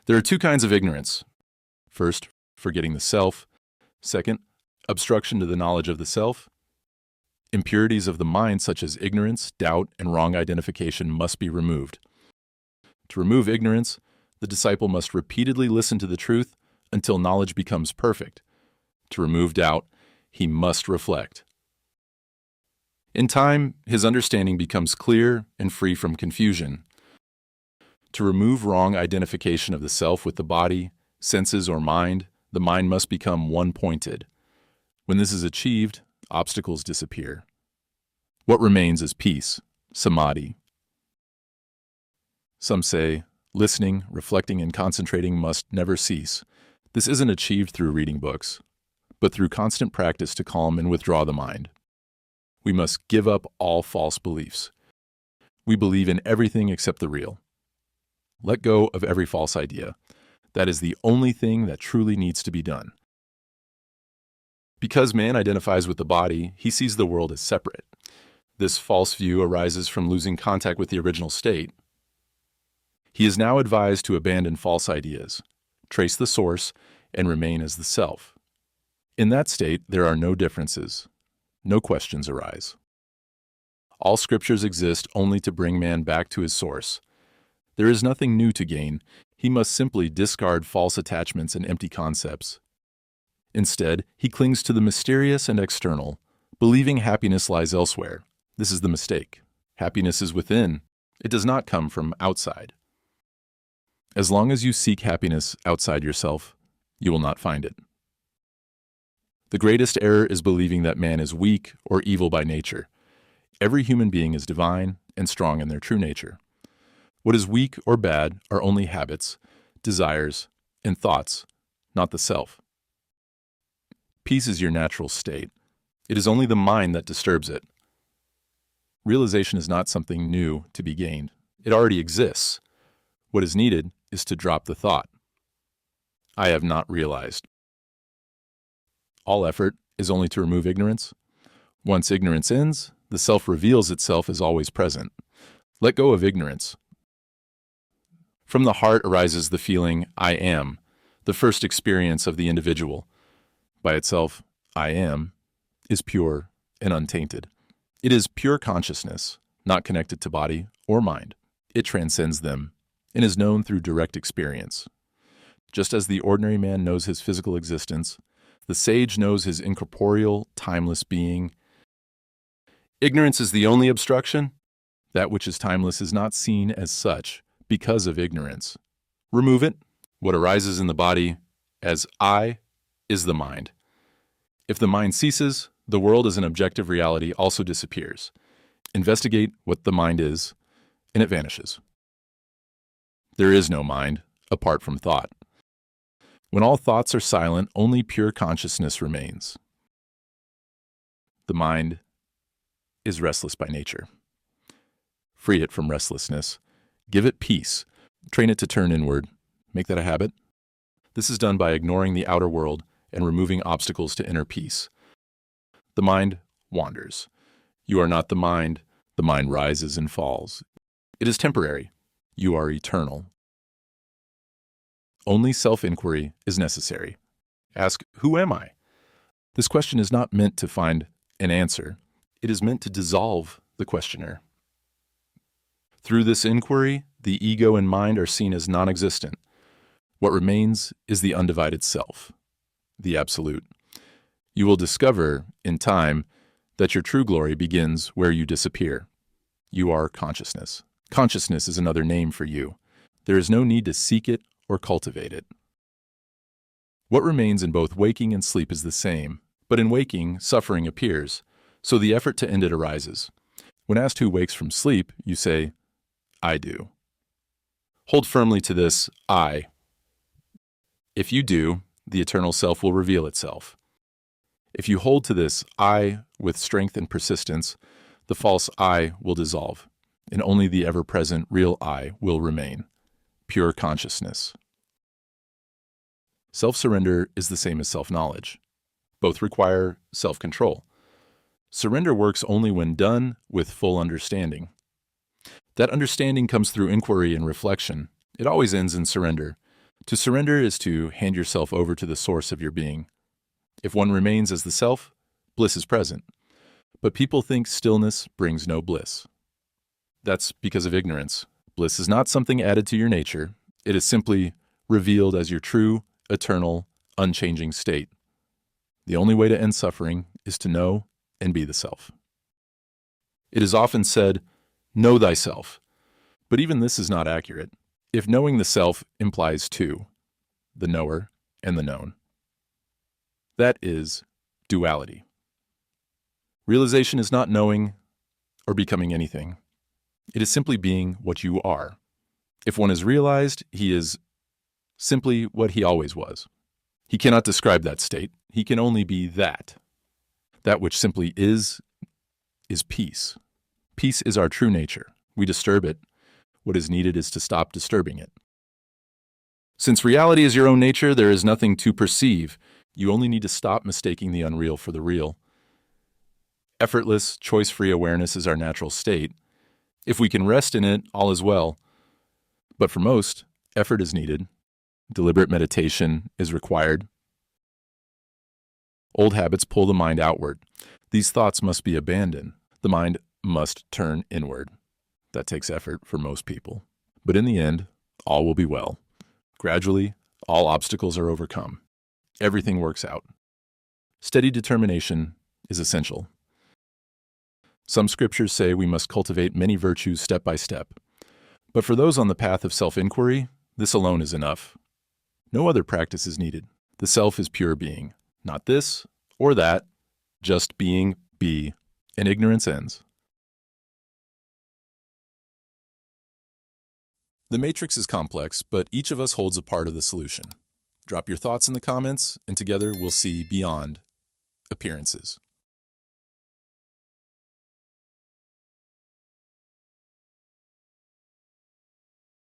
There are two kinds of ignorance. First, forgetting the self. Second, obstruction to the knowledge of the self. Impurities of the mind such as ignorance, doubt, and wrong identification must be removed. To remove ignorance, the disciple must repeatedly listen to the truth until knowledge becomes perfect. To remove doubt, he must reflect. In time, his understanding becomes clear and free from confusion. To remove wrong identification of the self with the body, senses, or mind, the mind must become one-pointed. When this is achieved, obstacles disappear. What remains is peace, samadhi. Some say, listening, reflecting, and concentrating must never cease. This isn't achieved through reading books, but through constant practice to calm and withdraw the mind. We must give up all false beliefs. We believe in everything except the real. Let go of every false idea. That is the only thing that truly needs to be done. Because man identifies with the body, he sees the world as separate. This false view arises from losing contact with the original state. He is now advised to abandon false ideas, trace the source, and remain as the self. In that state, there are no differences. No questions arise. All scriptures exist only to bring man back to his source. There is nothing new to gain. He must simply discard false attachments and empty concepts. Instead, he clings to the mysterious and external, believing happiness lies elsewhere. This is the mistake. Happiness is within. It does not come from outside. As long as you seek happiness outside yourself, you will not find it. The greatest error is believing that man is weak or evil by nature. Every human being is divine and strong in their true nature. What is weak or bad are only habits, desires, and thoughts, not the self. Peace is your natural state. It is only the mind that disturbs it. Realization is not something new to be gained. It already exists. What is needed is to drop the thought, I have not realized. All effort is only to remove ignorance. Once ignorance ends, the self reveals itself as always present. Let go of ignorance. From the heart arises the feeling, I am, the first experience of the individual. By itself, I am, is pure and untainted. It is pure consciousness, not connected to body or mind. It transcends them and is known through direct experience. Just as the ordinary man knows his physical existence, the sage knows his incorporeal, timeless being. Ignorance is the only obstruction. That which is timeless is not seen as such because of ignorance. Remove it. What arises in the body as I is the mind. If the mind ceases, the world as an objective reality also disappears. Investigate what the mind is, and it vanishes. There is no mind apart from thought. When all thoughts are silent, only pure consciousness remains. The mind is restless by nature. Free it from restlessness. Give it peace. Train it to turn inward. Make that a habit. This is done by ignoring the outer world and removing obstacles to inner peace. The mind wanders. You are not the mind. The mind rises and falls. It is temporary. You are eternal. Only self-inquiry is necessary. Ask, who am I? This question is not meant to find an answer. It is meant to dissolve the questioner. Through this inquiry, the ego and mind are seen as non-existent. What remains is the undivided self, the absolute. You will discover, in time, that your true glory begins where you disappear. You are consciousness. Consciousness is another name for you. There is no need to seek it or cultivate it. What remains in both waking and sleep is the same, but in waking, suffering appears, so the effort to end it arises. When asked who wakes from sleep, you say, I do. Hold firmly to this I. If you do, the eternal self will reveal itself. If you hold to this I with strength and persistence, the false I will dissolve, and only the ever-present real I will remain, pure consciousness. Self-surrender is the same as self-knowledge. Both require self-control. Surrender works only when done with full understanding. That understanding comes through inquiry and reflection. It always ends in surrender. To surrender is to hand yourself over to the source of your being. If one remains as the self, bliss is present. But people think stillness brings no bliss. That's because of ignorance. Bliss is not something added to your nature. It is simply revealed as your true, eternal, unchanging state. The only way to end suffering is to know and be the self. It is often said, know thyself. But even this is not accurate. If knowing the self implies two, the knower and the known. That is duality. Realization is not knowing or becoming anything. It is simply being what you are. If one is realized, he is simply what he always was. He cannot describe that state. He can only be that. That which simply is peace. Peace is our true nature. We disturb it. What is needed is to stop disturbing it. Since reality is your own nature, there is nothing to perceive. You only need to stop mistaking the unreal for the real. Effortless, choice-free awareness is our natural state. If we can rest in it, all is well. But for most, effort is needed. Deliberate meditation is required. Old habits pull the mind outward. These thoughts must be abandoned. The mind must turn inward. That takes effort for most people. But in the end, all will be well. Gradually, all obstacles are overcome. Everything works out. Steady determination is essential. Some scriptures say we must cultivate many virtues step by step. But for those on the path of self-inquiry, this alone is enough. No other practice is needed. The self is pure being. Not this or that, just being, be, and ignorance ends. The matrix is complex, but each of us holds a part of the solution. Drop your thoughts in the comments, and together we'll see beyond appearances.